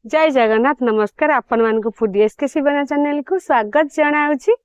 जय जगन्नाथ नमस्कार आपण मानक फूडी एसके शिवना चैनल को स्वागत जनाउछि।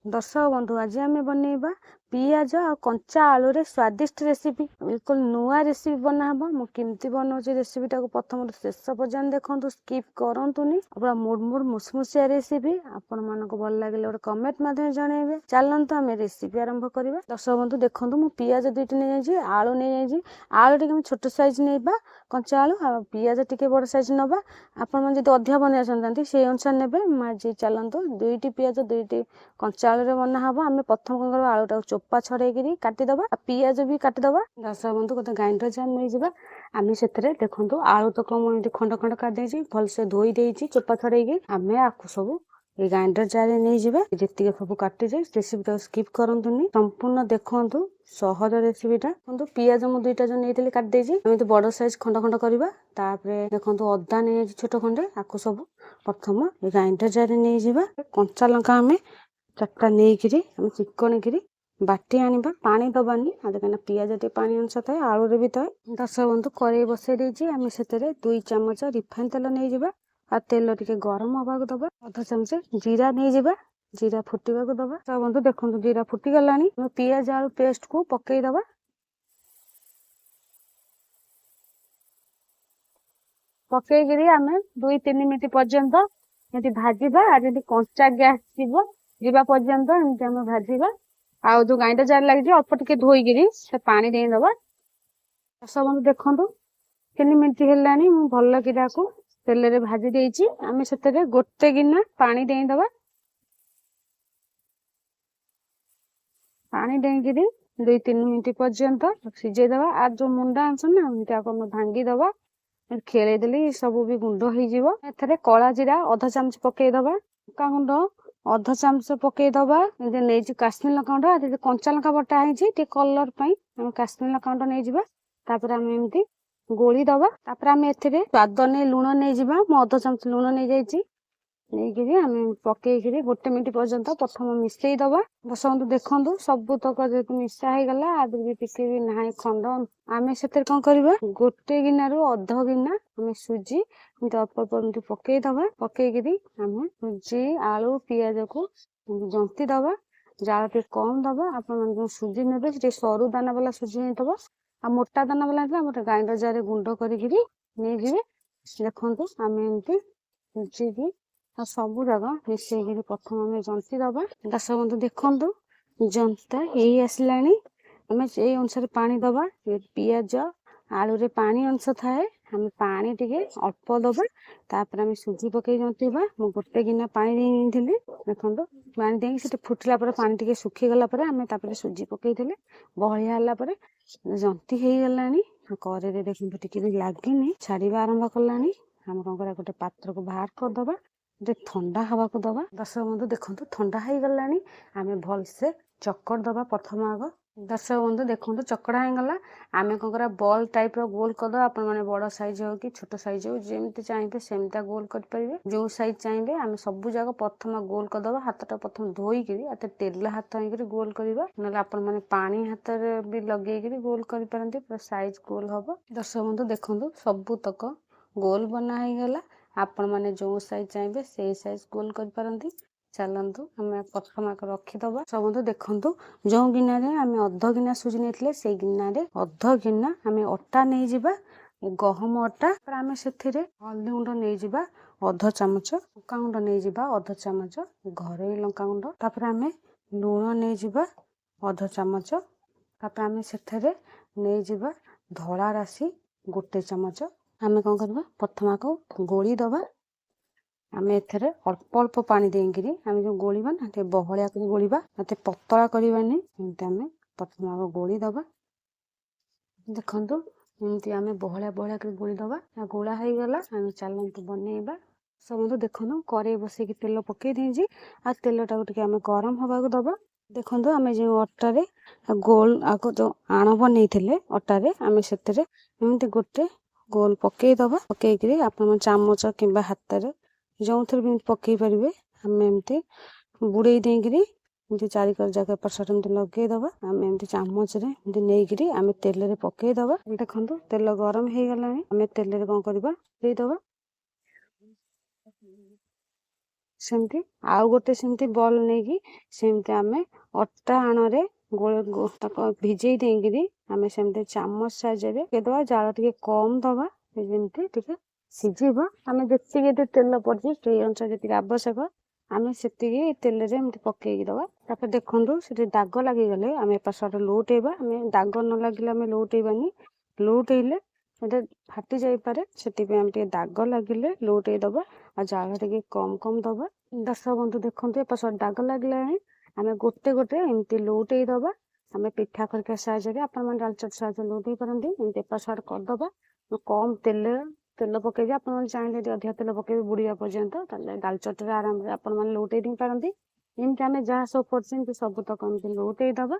दर्शक बंधु आज आम बनइबा पियाज और कंचा आलू रे स्वादिष्ट रेसिपी बिल्कुल नुआ रेसिपी बनाबो। मु केमती बनाउछि रेसिपी टाको प्रथम शेष पर्यंत देखंतु स्किप करंतुनी। पूरा मुडमुड मुसमुसिया रेसिपी आपण मानको भल लागले ओर कमेंट माध्यम जणाइबे। चलंतु हम रेसिपी आरंभ करिबा। दर्शक बंधु देखंतु मु पियाज दुइटी नै जाइछि, आलू नै जाइछि। आलू टिके हम छोट साइज नेबा, कंचा आलू आ पियाज टिके बड़ साइज नबा। आपण मन जदि अधिक बनिया चाहते से अनुसार नेबे। माजी चलंतु दुइटी पियाज दुइटी कंचा आलू रे बना हबो। आमे प्रथम कोन करबा आलू टा चोपा छड़ेगिरी काटी दबा, पियाज भी काटी दबा। दर्शक बंधु गोटे ग्राइंडर जार नै जिबा। आमे सेतरे देखंतु आलू तो कम एमती खंड खंड काट देछि, भल से धोई देछि चोपा छड़ेगी। आमे आकु सब ए ग्राइंडर जार रे नै जिबा। जेतिके सब काटी जाय रेसिपी टा स्किप करंतुनी, संपूर्ण देखंतु सहज रेसिपी टा। देखंतु पियाज मु दुइटा जो नेइतली काट देछि, एमती बड़ साइज खंड खंड करबा। तापरे देखंतु अदा नै छोट खंडे आकु सब प्रथम ए ग्राइंडर जार रे नै जिबा। कंचा लंका आमे चारटा नेइकिरी हम चिकन किरी बाटी आनिबा। पानी दबानी आदे कना पियाज टे पानी अंश थाए, आलू रे भी थाए। दर्शक बंधु कड़ाई बसई देछि, आमे सेतरे 2 चम्मच रिफाइन तेल नै जिबा। आ तेल टिके गरम हबा को दबा। आधा चमच जीरा नै जिबा, जीरा फुटीबा को दबा। दर्शक बंधु देखंतु जीरा फुटी गलानी, हम पियाज आलू पेस्ट को पकेई दबा। पकेई गिरी आमे 2-3 मिनिट पर्यंत एति भाजीबा। आ जदि कंचा गैस जीवा पर्यंत एमती आमे भाजीबा। आउ जो ग्राइंडर जार लागि अल्प टिके धोईगिरी से पानी देई दबा। दर्शक बंधु देखंतु 3 मिनिट हेलानी, मु भल कि ताको तेल रे भाजी देइछि। आमे सेतरे गोटे गिना पानी देई दबा। पानी देइगिरी 2-3 मिनिट पर्यंत सिझे दबा। आ जो मुंडा अंश ना एमती आको भांगी दबा। खेले देली सब भी गुंड हो जीवो। एथरे कला जीरा आधा चमच पकेई दबा, लंका गुंड आधा चमच पकेई दबा। जे नेछि काश्मीर लंका गुंड, आ कंचा लंका बटा हेछि टे कलर पई हम काश्मीर लंका गुंड नै जिबा। तापर हम एमती गोली दबा। तापर हम एथरे स्वाद नै लूण नै जिबा। म आधा चमच लूण नै जाइछि, नेगिरी हम पकेई गिरी गोटे मिनिट पर्यंत प्रथम मिसई दबा। बसंतु देखंतु सब तक जेतु मिसा हे गला, आदि भी टिके भी नाही खंड। आमे सेतर कोन करबा, गोटे गिना रु अध गिना हम सुजी एमती अल्प अल्प एमती पकेई दबा। पकेई गिरी हम सुजी आलू पियाज को जंती दबा। जाल टे कम दबा। आपण मन सुजी नेबे से सरू दाना वाला सुजी नै दबा। आ मोटा दाना वाला हम ग्राइंडर जार रे गुंड करी गिरी नै जिवे। देखंतु आमे एमती सुजी की आ सबु जगह मिसई गिरी प्रथम आमे जंती दबा। दर्शक बंधु देखंतु जंता हेई आसलानी। आमे ए अनुसार पानी दबा। पियाज आलू रे पानी अंश थाए, हम पानी टिके अल्प दबा। तापर हम सुजी पकई जंतीबा। मु गोटे गिना पानी देइथिली। देखंतु पानी देई से फुटला पर पानी टिके सुखी गला पर हम तापर सुजी पकई देले। बहलिया हला पर जंती हेई गलानी। करे रे देखंतु टिके भी लागिनी, छाड़ीबा आरंभ कलानी। हम कोन करा गोटे पात्र को बाहर कर दबा, जे ठंडा हवा को दबा। दर्शक बंधु देखंतु ठंडा हेई गलानी, आमे भल से चक्कर दबा प्रथम आग। दर्शक बंधु देखंतु चकड़ा हे गला। आमे कोन करा बॉल टाइप रो गोल कर दबा। आपण माने बड़ साइज हो कि छोट साइज हो जेमति चाहिबे सेमता गोल कर परिबे। जो साइज चाहिबे आमे सब जगह प्रथम गोल कर दबा। हाथटा प्रथम धोई गिरी आते तेल हाथ होई गिरी गोल करबा। नले आपण माने पानी हाथ रे भी लगे गिरी गोल करि परंती, पूरा साइज गोल हबो। दर्शक बंधु देखंतु सब तक गोल बना हे गला। आपण माने जो साइज चाहिबे से साइज गोल कर परंती। चलंतु हमें प्रथम आक रखी दबा। सबंधु देखंतु जो गिना रे हमें अध गिना सुजी नेथिले से गिना रे अध गिना हमें अटा नै जिबा। गहम अटा पर हमें सेथिरे हल्दी गुंड नै जिबा अध चमच, लंका गुंड नै जिबा अध चमच, घरोई लंका गुंड। तापर हमें लूण नै जिबा अध चमच। तापर हमें सेथिरे नै जिबा धळा राशि गोटे चमच। हमें कोन करबा प्रथम आक गोली दबा। आमे एथरे अल्प अल्प पानी देंगिरी आमे जो गोलीबा ना ते बहलिया कर गोलीबा, ते पतला करबानी। एमते आमे प्रथम आग गोली दबा। देखंतु एमती आमे बहलिया बहलिया कर गोली दबा। आ गोला हेई गला, आमे चलंतु बनेइबा। सबंधु देखंतु कड़ाई बसे की तेल पकेई देंजी। आ तेल टाको टिके आमे गरम हबा को दबा। देखंतु आमे जे अटा रे गोल आको जो आण बनेइथिले अटा रे आमे सेतरे एमती गोटे गोल पकेई दबा। पकेई गिरी आपण चामच किबा हाथ रे जो थर भी पकई पारे। हमें एमती बुड़े देगिरी एमती चारि कर जगह परसट एमती लगे दबा। आम एमती चामच रे एमती नेगिरी आमे तेल रे पकई दबा। देखंतु तेल गरम हे गलानी, आमे तेल रे कोन करबा दे दबा। ସେମିତି ଆଉ ଗୋଟେ ସେମିତି ବଲ୍ ନେଇକି ସେମିତି ଆମେ ଅଟା ଆଣରେ ତାକୁ ଭିଜେଇ ଦେଇକିରି ଆମେ ସେମିତି ଚାମଚ ସାହାଯ୍ୟରେ ପକେଇଦବା, ଜାଳ ଟିକେ କମ ଦବା, ଯେମିତି ଟିକେ ସିଝିବ। ଆମେ ଯେତିକି ଏତେ ତେଲ ପଡିଛି ସେଇ ଅନୁସାରେ ଯେତିକି ଆବଶ୍ୟକ ଆମେ ସେତିକି ତେଲରେ ଏମିତି ପକେଇକି ଦବା। ତାପରେ ଦେଖନ୍ତୁ ସେଠି ଦାଗ ଲାଗିଗଲେ ଆମେ ଏପଟ ସେପଟ ଲଉଟେଇବା। ଆମେ ଦାଗ ନ ଲାଗିଲେ ଆମେ ଲଉଟେଇବାନି, ଲଉଟେଇଲେ ସେଟା ଫାଟି ଯାଇପାରେ, ସେଥିପାଇଁ ଆମେ ଟିକେ ଦାଗ ଲାଗିଲେ ଲଉଟେଇ ଦବା ଆଉ ଜାଳ ଟିକେ କମ କମ ଦବା। ଦର୍ଶକ ବନ୍ଧୁ ଦେଖନ୍ତୁ ଏପଟ ସେପଟ ଦାଗ ଲାଗିଲାଣି, ଆମେ ଗୋଟେ ଗୋଟେ ଏମିତି ଲଉଟେଇ ଦବା। ଆମେ ପିଠା ଖରିକା ସାହାଯ୍ୟରେ, ଆପଣମାନେ ଡାଲି ଚଟୁ ସାହାଯ୍ୟରେ ଲଉଟେଇ ପାରନ୍ତି। ଏମିତି ଏପଟ ସେପଟ କରିଦବା, କମ ତେଲ ପକେଇକି, ଆପଣମାନେ ଚାହିଁଲେ ଯଦି ଅଧିକା ତେଲ ପକେଇବେ ବୁଡିବା ପର୍ଯ୍ୟନ୍ତ, ତାହେଲେ ଡାଲି ଚଟୁରେ ଆରାମରେ ଆପଣମାନେ ଲଉଟେଇ ଦେଇ ପାରନ୍ତି। ଏମିତି ଆମେ ଯାହା ସବୁ କରୁଛେ ଏମିତି ସବୁତକ ଏମିତି ଲଉଟେଇ ଦବା।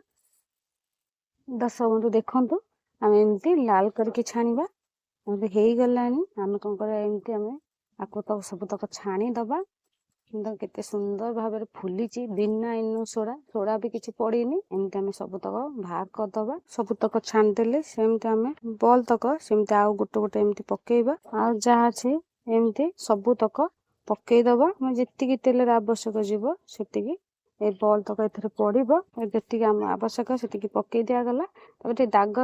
ଦର୍ଶକ ବନ୍ଧୁ ଦେଖନ୍ତୁ ଆମେ ଏମିତି ଲାଲ କରିକି ଛାଣିବା। ଏବେ ହେଇଗଲାଣି, ଆମେ କଣ କରିବା ଏମିତି ଆମେ ଆକୁ ତ ସବୁତକ ଛାଣିଦବା। କେତେ ସୁନ୍ଦର ଭାବରେ ଫୁଲିଛି, ବିନା ଇନୋ ସୋଡା ବି କିଛି ପଡିନି। ଏମିତି ଆମେ ସବୁତକ ବାହାର କରିଦବା। ସବୁତକ ଛାଣିଦେଲେ ସେମିତି ଆମେ ବଲ୍ ତକ ସେମିତି ଆଉ ଗୋଟେ ଗୋଟେ ଏମିତି ପକେଇବା। ଆଉ ଯାହା ଅଛି ଏମିତି ସବୁତକ ପକେଇଦବା। ଆମେ ଯେତିକି ତେଲର ଆବଶ୍ୟକ ଯିବ ସେତିକି ଏ ବଲ୍ ତକ ଏଥିରେ ପଡିବ। ଯେତିକି ଆମ ଆବଶ୍ୟକ ସେତିକି ପକେଇ ଦିଆଗଲା। ତାପରେ ଟିକେ ଦାଗ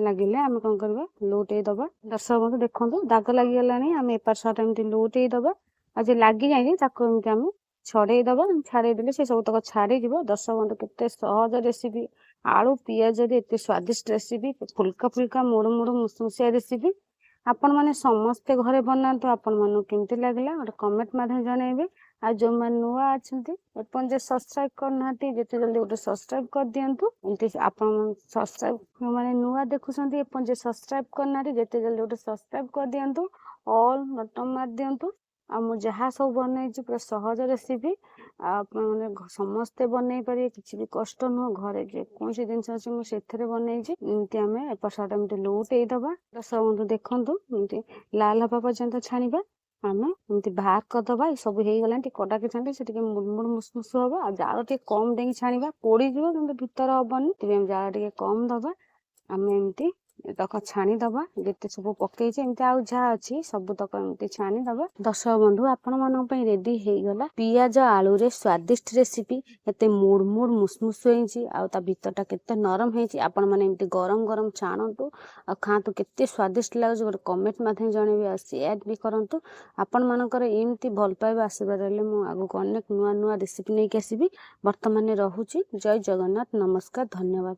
ଲାଗିଲେ ଆମେ କଣ କରିବା, ଲଉଟେଇ ଦବା। ଦର୍ଶକ ବନ୍ଧୁ ଦେଖନ୍ତୁ ଦାଗ ଲାଗିଗଲାଣି, ଆମେ ଏପଟ ସେପଟ ଏମିତି ଲଉଟେଇ ଦବା। ଆଉ ଯେ ଲାଗି ଯାଇନି ତାକୁ ଏମିତି ଆମେ ଛଡେଇ ଦବା। ଛାଡେଇ ଦେଲେ ସେ ସବୁତକ ଛାଡିଯିବ। ଦର୍ଶକ ବନ୍ଧୁ କେତେ ସହଜ ରେସିପି, ଆଳୁ ପିଆଜରେ ଏତେ ସ୍ଵାଦିଷ୍ଟ ରେସିପି, ଫୁଲକା ଫୁଲକା ମୋଡ ମୋଡ ମୁସମୁସିଆ ରେସିପି। ଆପଣ ମାନେ ସମସ୍ତେ ଘରେ ବନାନ୍ତୁ। ଆପଣ ମାନଙ୍କୁ କେମିତି ଲାଗିଲା ଗୋଟେ କମେଣ୍ଟ ମାଧ୍ୟମରେ ଜଣେଇବେ। ଆଉ ଯୋଉମାନେ ନୂଆ ଅଛନ୍ତି ଏପର୍ଯ୍ୟନ୍ତ ସବସ୍କ୍ରାଇବ କରିନାହାନ୍ତି, ଯେତେ ଜଲ୍ଦି ଗୋଟେ ସବସ୍କ୍ରାଇବ କରିଦିଅନ୍ତୁ। ଏମିତି ଆପଣ ସବସ୍କ୍ରାଇବ, ଯୋଉମାନେ ନୂଆ ଦେଖୁଛନ୍ତି ଏପର୍ଯ୍ୟନ୍ତ ସବସ୍କ୍ରାଇବ କରିନାହାନ୍ତି, ଯେତେ ଜଲ୍ଦି ଗୋଟେ ସବସ୍କ୍ରାଇବ କରିଦିଅନ୍ତୁ, ଅଲ୍ ବଟନ ମାରି ଦିଅନ୍ତୁ। ଆଉ ମୁଁ ଯାହା ସବୁ ବନେଇଛି ପୁରା ସହଜ ରେସିପି, ଆଉ ଆପଣମାନେ ସମସ୍ତେ ବନେଇ ପାରିବେ, କିଛି ବି କଷ୍ଟ ନୁହଁ। ଘରେ ଯେକୌଣସି ଜିନିଷ ଅଛି ମୁଁ ସେଥିରେ ବନେଇଛି। ଏମିତି ଆମେ ଏପଟ ସେପଟ ଏମିତି ଲଉଟେଇ ଦବା। ଦର୍ଶକ ବନ୍ଧୁ ଦେଖନ୍ତୁ ଏମିତି ଲାଲ ହବା ପର୍ଯ୍ୟନ୍ତ ଛାଣିବା। ଆମେ ଏମିତି ବାହାର କରିଦବା। ଏ ସବୁ ହେଇଗଲାଣି, ଟିକେ କଡାକେ ଛାଣିଲେ ସେ ଟିକେ ମୁଡମୁଡ ମୁସମୁସ ହବ। ଆଉ ଜାଳ ଟିକେ କମ ଦେଇକି ଛାଣିବା, ପୋଡିଯିବ କିନ୍ତୁ ଭିତର ହବନି। ସେଥିପାଇଁ ଜାଳ ଟିକେ କମ ଦବା। ଆମେ ଏମିତି ତକ ଛାଣିଦବା, ଯେତେ ସବୁ ପକେଇଛି ଏମିତି ଆଉ ଯାହା ଅଛି ସବୁ ତକ ଏମିତି ଛାଣିଦବା। ଦର୍ଶକ ବନ୍ଧୁ ଆପଣ ମାନଙ୍କ ପାଇଁ ରେଡି ହେଇଗଲା ପିଆଜ ଆଳୁରେ ସ୍ଵାଦିଷ୍ଟ ରେସିପି। ଏତେ ମୁଡ ମୁଡ ମୁସମୁସ ହେଇଛି, ଆଉ ତା ଭିତରଟା କେତେ ନରମ ହେଇଛି। ଆପଣ ମାନେ ଏମିତି ଗରମ ଗରମ ଛାଣନ୍ତୁ ଆଉ ଖାଆନ୍ତୁ, କେତେ ସ୍ଵାଦିଷ୍ଟ ଲାଗୁଛି। ଗୋଟେ କମେଣ୍ଟ ମାଧ୍ୟମରେ ଜଣେଇବେ ଆଉ ସେୟାର ବି କରନ୍ତୁ। ଆପଣ ମାନଙ୍କର ଏମିତି ଭଲ ପାଇବା ଆଶୀର୍ବାଦ ରହିଲେ ମୁଁ ଆଗକୁ ଅନେକ ନୂଆ ନୂଆ ରେସିପି ନେଇକି ଆସିବି। ବର୍ତ୍ତମାନ ରହୁଛି, ଜୟ ଜଗନ୍ନାଥ, ନମସ୍କାର, ଧନ୍ୟବାଦ।